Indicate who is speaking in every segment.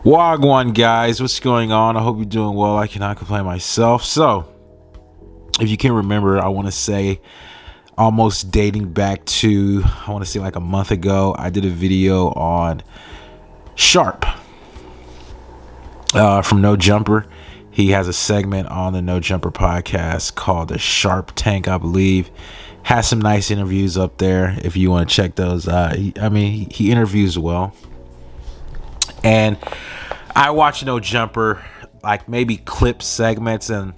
Speaker 1: Wagwan guys, what's going on? I hope you're doing well. I cannot complain myself. So, if you can remember, I want to say almost dating back to, I want to say like a month ago, I did a video on Sharp from No Jumper. He has a segment on the No Jumper podcast called the Sharp Tank, I believe. Has some nice interviews up there if you want to check those. He interviews well. And I watch No Jumper, like maybe clip segments, and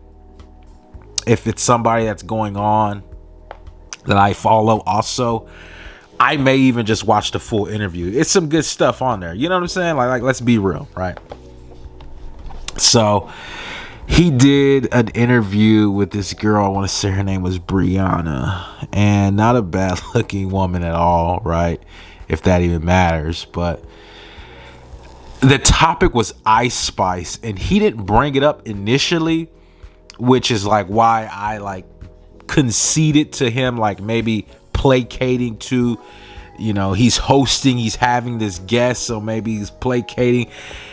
Speaker 1: if it's somebody that's going on that I follow also, I may even just watch the full interview. It's some good stuff on there. You know what I'm saying? Like let's be real, right? So he did an interview with this girl. I want to say her name was Brianna, and not a bad looking woman at all, right? If that even matters. But the topic was Ice Spice, and he didn't bring it up initially, which is like why I like conceded to him, like maybe placating to, you know, he's hosting, he's having this guest, so maybe he's placating,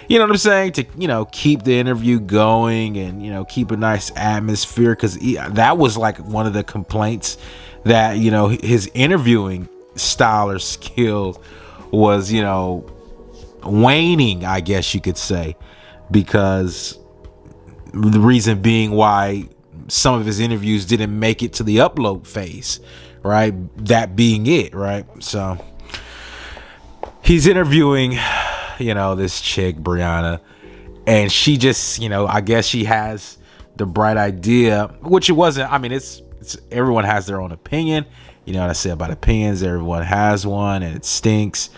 Speaker 1: you know what I'm saying, to, you know, keep the interview going and, you know, keep a nice atmosphere, because that was like one of the complaints, that, you know, his interviewing style or skill was, you know, waning, I guess you could say, because the reason being why some of his interviews didn't make it to the upload phase, right? That being it, right? So he's interviewing, you know, this chick, Brianna, and she just, you know, I guess she has the bright idea, which it wasn't. I mean, it's everyone has their own opinion. You know what I say about opinions? Everyone has one, and it stinks.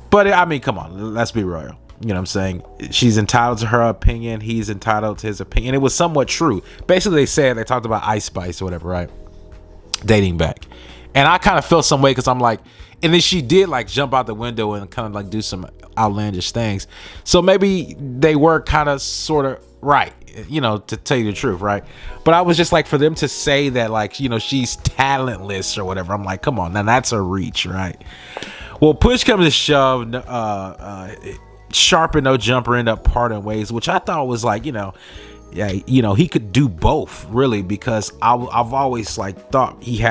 Speaker 1: But I mean, come on, let's be real. You know what I'm saying? She's entitled to her opinion. He's entitled to his opinion. It was somewhat true. Basically, they talked about Ice Spice or whatever, right? Dating back. And I kind of felt some way, because I'm like, and then she did like jump out the window and kind of like do some outlandish things. So maybe they were kind of sort of right, you know, to tell you the truth, right? But I was just like, for them to say that, like, you know, she's talentless or whatever, I'm like, come on, now that's a reach, right? Well, push comes to shove, Sharp and No Jumper end up parting ways, which I thought was like, you know, yeah, you know, he could do both, really, because I've always like thought he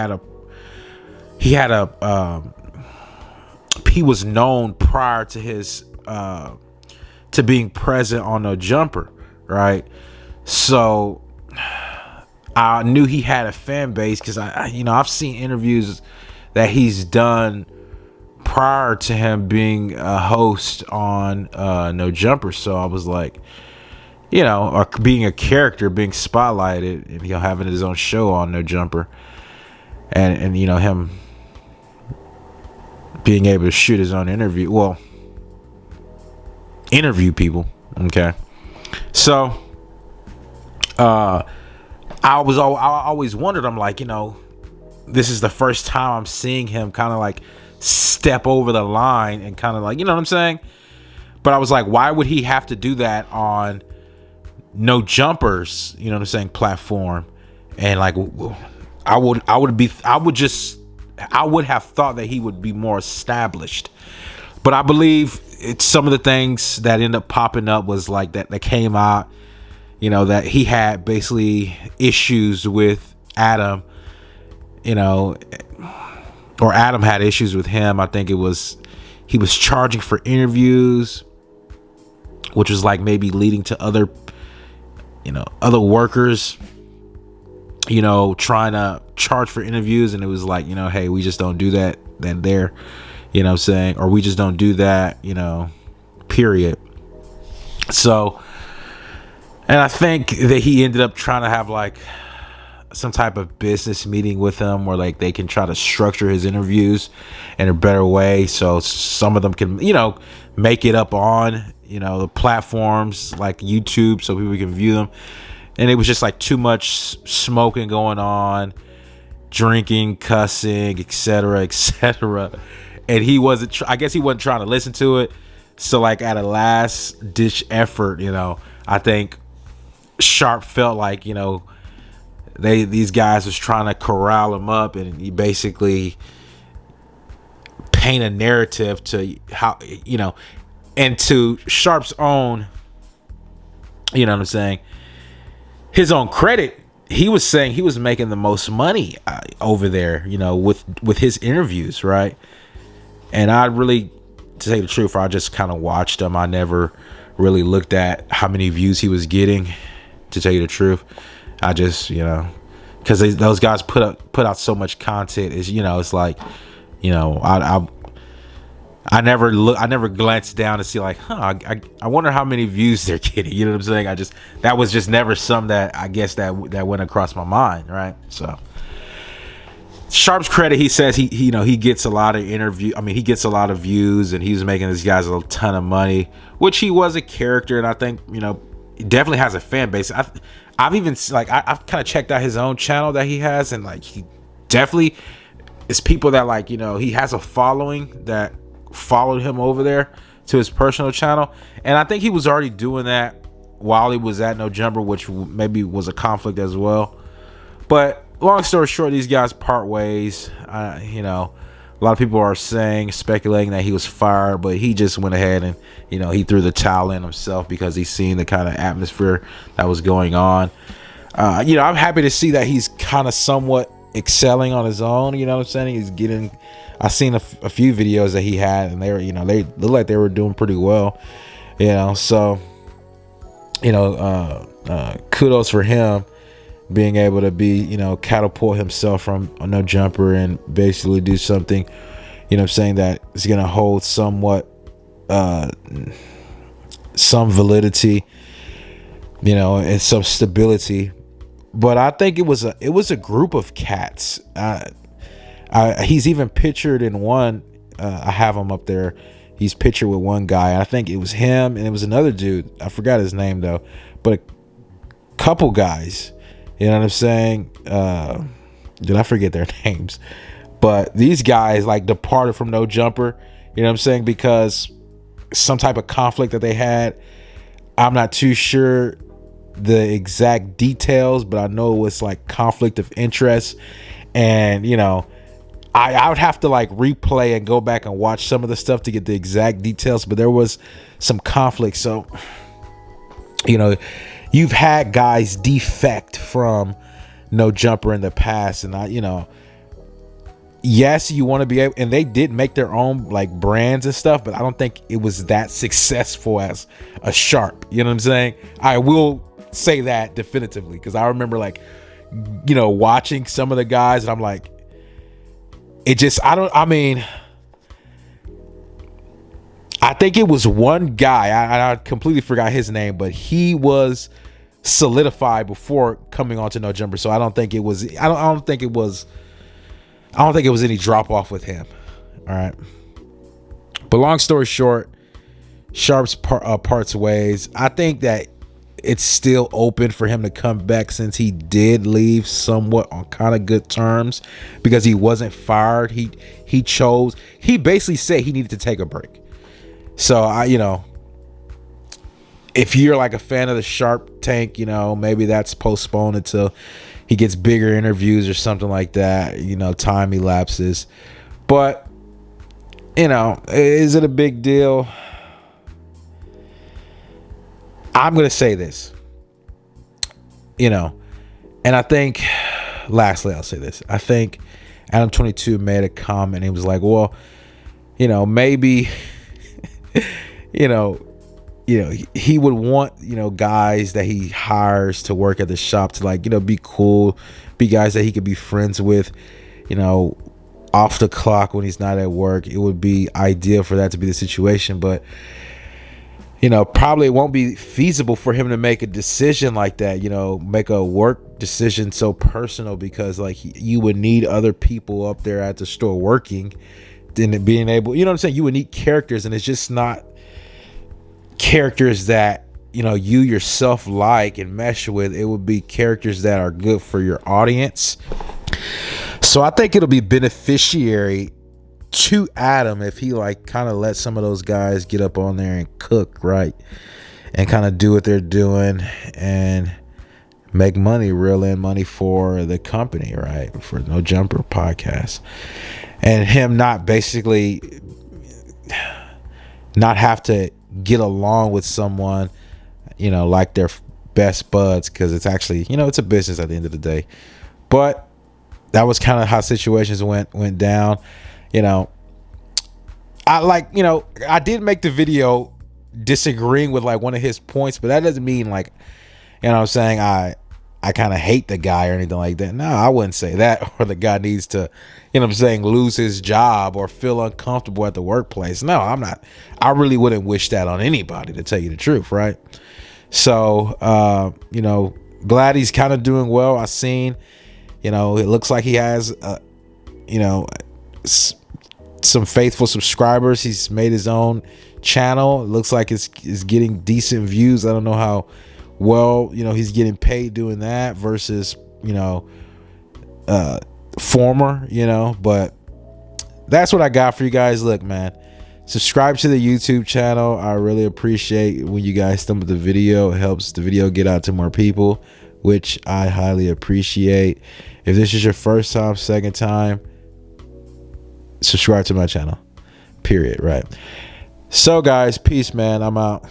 Speaker 1: was known prior to his to being present on No Jumper, right? So I knew he had a fan base, because I you know, I've seen interviews that he's done prior to him being a host on No Jumper. So I was like, you know, or being a character, being spotlighted, and, you know, having his own show on No Jumper, and you know, him being able to shoot his own interview people. So I always wondered, I'm like, you know, this is the first time I'm seeing him kind of like step over the line and kind of like, you know what I'm saying? But I was like, why would he have to do that on No Jumper's, you know what I'm saying, platform? And like, I would have thought that he would be more established. But I believe it's some of the things that end up popping up was like that came out, you know, that he had basically issues with Adam, you know, or Adam had issues with him. I think he was charging for interviews, which was like maybe leading to other workers, you know, trying to charge for interviews. And it was like, you know, hey, we just don't do that there, you know what I'm saying? Or we just don't do that, you know, period. So, and I think that he ended up trying to have like some type of business meeting with him, where like they can try to structure his interviews in a better way, so some of them can, you know, make it up on, you know, the platforms like YouTube, so people can view them. And it was just like too much smoking going on, drinking, cussing, etc., and he wasn't I guess he wasn't trying to listen to it. So like at a last ditch effort, you know, I think Sharp felt like, you know, these guys was trying to corral him up, and he basically paint a narrative to how, you know, And to Sharp's own, you know what I'm saying, his own credit, he was saying he was making the most money over there, you know, with his interviews, right? And I really, to tell you the truth, I just kind of watched him. I never really looked at how many views he was getting, to tell you the truth. I just, you know, because those guys put out so much content. Is, you know, it's like, you know, I never glanced down to see like, I wonder how many views they're getting. You know what I'm saying? That was just never some that I guess that went across my mind, right? So Sharp's credit, he says he you know, he gets a lot of he gets a lot of views, and he's making these guys a ton of money, which he was a character, and I think, you know, he definitely has a fan base. I've even like I've kind of checked out his own channel that he has, and like he definitely is people that, like, you know, he has a following that followed him over there to his personal channel, and I think he was already doing that while he was at No Jumper, which maybe was a conflict as well. But long story short, these guys part ways. You know, a lot of people are speculating that he was fired, but he just went ahead and, you know, he threw the towel in himself because he's seen the kind of atmosphere that was going on. You know, I'm happy to see that he's kind of somewhat excelling on his own. You know what I'm saying? He's getting. I've seen a few videos that he had, and they were, you know, they looked like they were doing pretty well. You know, so, you know, kudos for him being able to be, you know, catapult himself from a No Jumper and basically do something, you know what I'm saying, that is going to hold somewhat some validity, you know, and some stability. But I think it was a group of cats. He's even pictured in one. I have him up there. He's pictured with one guy. I think it was him, and it was another dude. I forgot his name though. But a couple guys. You know what I'm saying? Did I forget their names? But these guys like departed from No Jumper. You know what I'm saying? Because some type of conflict that they had. I'm not too sure the exact details, but I know it was like conflict of interest. And, you know, I would have to like replay and go back and watch some of the stuff to get the exact details, but there was some conflict. So, you know, you've had guys defect from No Jumper in the past, and you know, yes, you want to be able, and they did make their own like brands and stuff, but I don't think it was that successful as a Sharp. You know what I'm saying? I will say that definitively, because I remember, like, you know, watching some of the guys, and I'm like, it just, I think it was one guy, I completely forgot his name, but he was solidified before coming on to No Jumper. So I don't think it was any drop off with him. All right. But long story short, Sharp's parts ways. I think that it's still open for him to come back, since he did leave somewhat on kind of good terms, because he wasn't fired. He basically said he needed to take a break. So you know, if you're like a fan of the Sharp Tank, you know, maybe that's postponed until he gets bigger interviews or something like that. You know, time elapses. But, you know, is it a big deal? I'm going to say this, you know, and I think, lastly, I'll say this. I think Adam 22 made a comment. He was like, well, you know, maybe, you know, he would want, you know, guys that he hires to work at the shop to, like, you know, be cool, be guys that he could be friends with, you know, off the clock when he's not at work. It would be ideal for that to be the situation, but, you know, probably it won't be feasible for him to make a decision like that, you know, make a work decision so personal, because like you would need other people up there at the store working, then being able, you know what I'm saying, you would need characters, and it's just not characters that, you know, you yourself like and mesh with. It would be characters that are good for your audience. So I think it'll be beneficiary to Adam if he like kind of let some of those guys get up on there and cook, right, and kind of do what they're doing and make money, reel in money for the company, right, for No Jumper podcast, and him not basically not have to get along with someone, like their best buds, because it's actually, it's a business at the end of the day. But that was kind of how situations went down. I did make the video disagreeing with like one of his points, but that doesn't mean like, what I'm saying, I kind of hate the guy or anything like that. No, I wouldn't say that. Or the guy needs to, what I'm saying, lose his job or feel uncomfortable at the workplace. No, I'm not. I really wouldn't wish that on anybody, to tell you the truth, right? So, glad he's kind of doing well. I seen, it looks like he has, some faithful subscribers. He's made his own channel. It looks like it's getting decent views. I don't know how well, he's getting paid doing that versus, former, but that's what I got for you guys. Look, man, subscribe to the YouTube channel. I really appreciate when you guys thumb up the video. It helps the video get out to more people, which I highly appreciate. If this is your first time, second time, subscribe to my channel, period. Right? So guys, peace, man. I'm out.